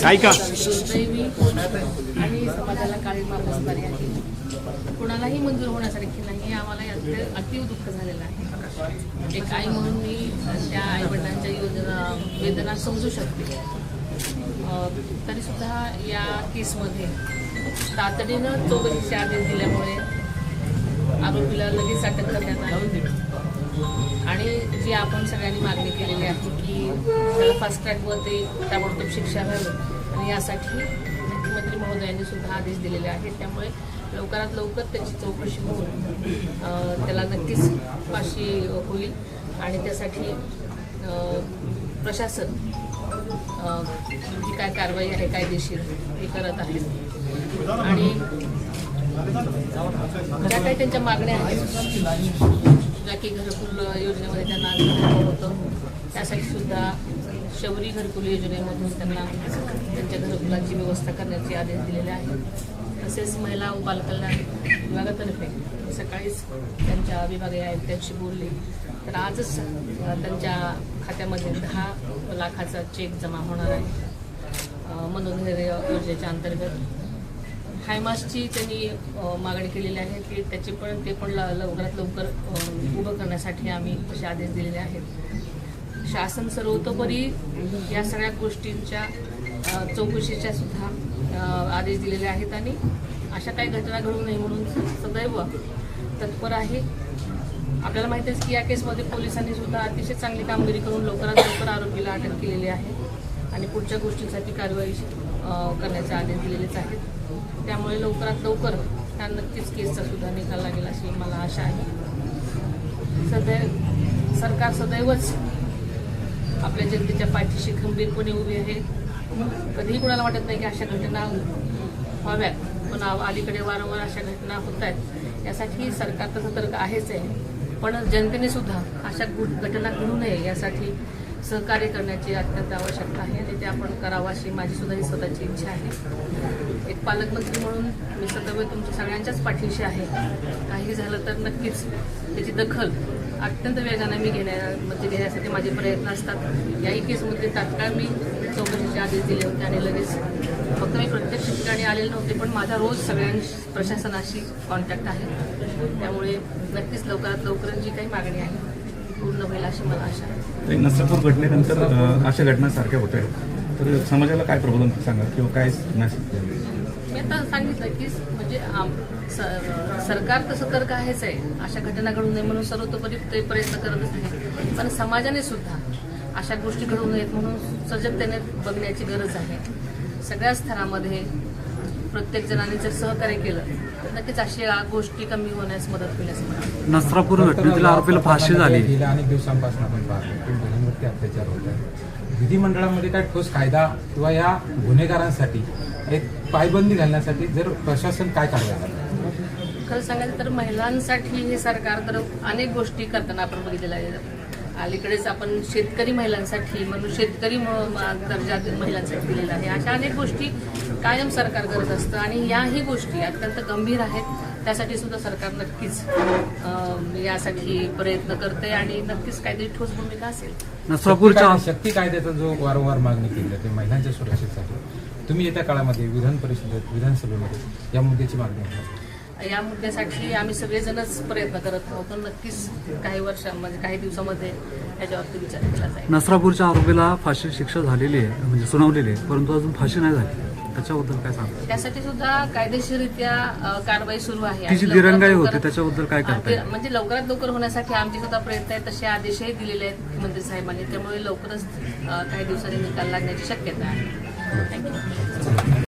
ऐका दुर्दैवी आणि समाजाला काळीमा बसणारी आहे. कुणालाही मंजूर होण्यासारखी नाही. आम्हाला यात अतीव दुःख झालेलं आहे. एक आई म्हणून मी त्या आईवडिलांच्या वेदना समजू शकते. तरीसुद्धा या केसमध्ये तातडीनं चौकशीचे आदेश दिल्यामुळे आरोपीला लगेच अटक करण्यात आली आणि जी आपण सगळ्यांनी मागणी केलेली आहे की त्याला फास्ट ट्रॅकमध्ये ताबडतोब शिक्षा व्हावी आणि यासाठी मुख्यमंत्री महोदयांनी सुद्धा आदेश दिलेले आहेत. त्यामुळे लवकरात लवकर त्याची चौकशी होऊन त्याला नक्कीच फाशी होईल आणि त्यासाठी प्रशासन जी काय कारवाई आहे कायदेशीर ती करत आहे. आणि ज्या काही त्यांच्या मागण्या आहेत, ज्या की घरकुल योजनेमध्ये त्यांना आंदोलन होतं त्यासाठी सुद्धा शबरी घरकुल योजनेमधून त्यांना त्यांच्या घरकुलाची व्यवस्था करण्याचे आदेश दिलेले आहेत. तसेच महिला व बालकल्याण विभागातर्फे सकाळीच त्यांच्या विभागीय आयुक्तांशी बोलले तर आजच त्यांच्या खात्यामध्ये 10 लाखाचा चेक जमा होणार आहे. मनोधैर्य योजनेच्या अंतर्गत हायमासची त्यांनी मागणी केलेली आहे की त्याची पण ते पण लवकरात लवकर उभं करण्यासाठी आम्ही असे आदेश दिलेले आहेत. शासन सर्वतोपरी या सगळ्या गोष्टींच्या चौकशीच्या सुद्धा आदेश दिलेले आहेत आणि अशा काही घटना घडू नये म्हणून सदैव तत्पर आहे. आपल्याला माहिती आहे की या केसमध्ये पोलिसांनी सुद्धा अतिशय चांगली कामगिरी करून लवकरात लवकर आरोपीला अटक केलेली आहे आणि पुढच्या गोष्टींसाठी कारवाई करण्याचे आदेश दिलेलेच आहेत. त्यामुळे लवकरात लवकर त्या नक्कीच केसचा सुद्धा निकाल लागेल अशी मला आशा आहे. सरकार सदैवच आपल्या जनतेच्या पाठीशी खंबीरपणे उभी आहे. कधीही कुणाला वाटत नाही की अशा घटना व्हाव्यात, पण अलीकडे वारंवार अशा घटना होत आहेत. यासाठी सरकार तर सतर्क आहेच आहे, पण जनतेने सुद्धा अशा घटना घडू नये यासाठी सहकार्य करण्याची अत्यंत आवश्यकता आहे आणि ते आपण करावं अशी माझी सुद्धा ही स्वतःची इच्छा आहे. एक पालकमंत्री म्हणून मी सदैव तुमच्या सगळ्यांच्याच पाठीशी आहे. काही झालं तर नक्कीच त्याची दखल अत्यंत वेगाने मी घेण्यासाठी माझे प्रयत्न असतात. याही केसमध्ये तात्काळ मी चौकशीचे आदेश दिले होते आणि लगेच फक्त मी प्रत्यक्ष ठिकाणी आलेले नव्हते, पण माझा रोज सगळ्यांशी प्रशासनाशी कॉन्टॅक्ट आहे. त्यामुळे नक्कीच लवकरात लवकर जी काही मागणी आहे पूर्ण होईल अशी मला आशा आहे. नसपूर घटनेनंतर अशा घटना सारख्या होत आहेत तर समाजाला काय प्रबोधन सांगा किंवा काय मेसेज? मी आता सांगितलं की म्हणजे सरकार तर सतर्क आहेच आहे. अशा घटना घडू नये म्हणून सर्वतोपरी ते प्रयत्न करतच आहे, पण समाजाने सुद्धा अशा गोष्टी घडू नयेत म्हणून सजगतेने बघण्याची गरज आहे. सगळ्या स्तरामध्ये प्रत्येक जणांनी जर सहकार्य केलं तर नक्कीच अशा गोष्टी कमी होण्यास मदत होईल असं मला. नसरापूर घटनेतील आरोपीला फाशी झाली. गेल्या अनेक दिवसांपासून आपण पाहतो की मुलींवरती अत्याचार होत आहे. विधिमंडळामध्ये काय ठोस कायदा किंवा या गुन्हेगारांसाठी एक पायबंदी घालण्यासाठी जर प्रशासन काय कारवाई करतं? खरं सांगायचं तर महिलांसाठी हे सरकार तर अनेक गोष्टी करताना आपण बघितलेलं आहे. अलीकडेच आपण शेतकरी महिलांसाठी म्हणून शेतकरी दर्जा महिलांसाठी दिलेला आहे. अशा अनेक गोष्टी कायम सरकार करत असतं आणि याही गोष्टी अत्यंत गंभीर आहेत. त्यासाठी सुद्धा सरकार नक्कीच यासाठी प्रयत्न करते आणि नक्कीच काहीतरी ठोस भूमिका असेल. नसरापूरच्या शक्ती कायद्याचा जो वारंवार मागणी केली जाते महिलांच्या सुरक्षेसाठी, तुम्ही येत्या काळामध्ये विधान परिषदेत विधानसभेमध्ये या मुद्द्याची मागणी आहे? या मुद्द्यासाठी आम्ही सगळेजणच प्रयत्न करत आहोत. नक्कीच काही वर्षांमध्ये काही दिवसामध्ये याच्यावरती विचार केला जाईल. नसरापूरच्या आरोपीला फाशी शिक्षा झालेली आहे म्हणजे सुनावलेली आहे, परंतु अजून फाशी नाही झाली. त्याच्याबद्दल काय सांगता? त्यासाठी सुद्धा कायदेशीररित्या कारवाई सुरू आहे. तिची दिरंगाई होते त्याच्याबद्दल काय करता? म्हणजे लवकरात लवकर होण्यासाठी आमचे सुद्धा प्रयत्न आहेत. तसे आदेशही दिलेले आहेत मुख्यमंत्री साहेबांनी. त्यामुळे लवकरच काही दिवसांनी निकाल लागण्याची शक्यता आहे. थँक्यू.